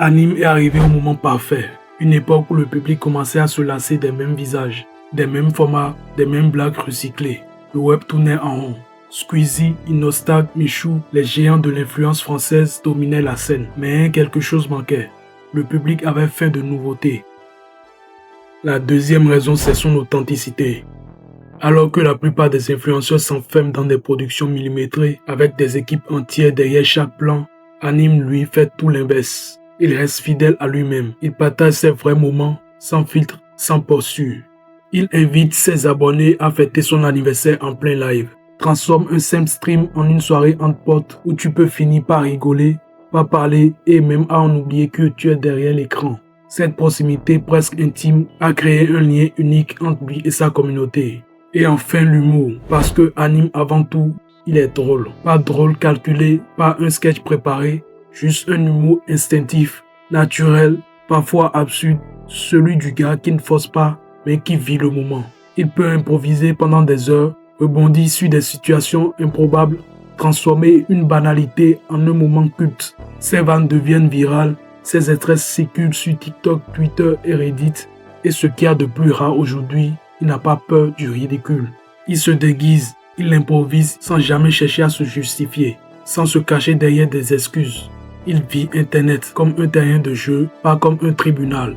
Anime est arrivé au moment parfait, une époque où le public commençait à se lasser des mêmes visages, des mêmes formats, des mêmes blagues recyclées. Le web tournait en rond. Squeezie, Inostar, Michou, les géants de l'influence française dominaient la scène. Mais quelque chose manquait. Le public avait faim de nouveautés. La deuxième raison, c'est son authenticité. Alors que la plupart des influenceurs s'enferment dans des productions millimétrées avec des équipes entières derrière chaque plan, Anime lui fait tout l'inverse. Il reste fidèle à lui-même. Il partage ses vrais moments, sans filtre, sans posture. Il invite ses abonnés à fêter son anniversaire en plein live. Transforme un simple stream en une soirée entre potes où tu peux finir par rigoler, par parler et même à en oublier que tu es derrière l'écran. Cette proximité presque intime a créé un lien unique entre lui et sa communauté. Et enfin l'humour, parce que Anime avant tout, il est drôle. Pas drôle calculé, pas un sketch préparé, juste un humour instinctif, naturel, parfois absurde, celui du gars qui ne force pas, mais qui vit le moment. Il peut improviser pendant des heures, rebondir sur des situations improbables, transformer une banalité en un moment culte. Ses vannes deviennent virales, ses extraits circulent sur TikTok, Twitter et Reddit. Et ce qu'il y a de plus rare aujourd'hui, il n'a pas peur du ridicule. Il se déguise, il improvise sans jamais chercher à se justifier, sans se cacher derrière des excuses. Il vit Internet comme un terrain de jeu, pas comme un tribunal.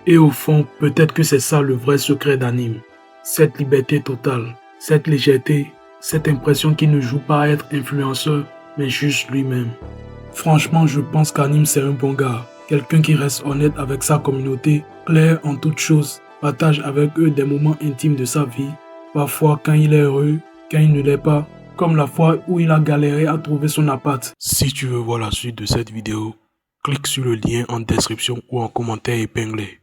Et au fond, peut-être que c'est ça le vrai secret d'Anime. Cette liberté totale, cette légèreté, cette impression qu'il ne joue pas à être influenceur, mais juste lui-même. Franchement, je pense qu'Anime c'est un bon gars. Quelqu'un qui reste honnête avec sa communauté, clair en toutes choses, partage avec eux des moments intimes de sa vie, parfois quand il est heureux, quand il ne l'est pas, comme la fois où il a galéré à trouver son appart. Si tu veux voir la suite de cette vidéo, clique sur le lien en description ou en commentaire épinglé.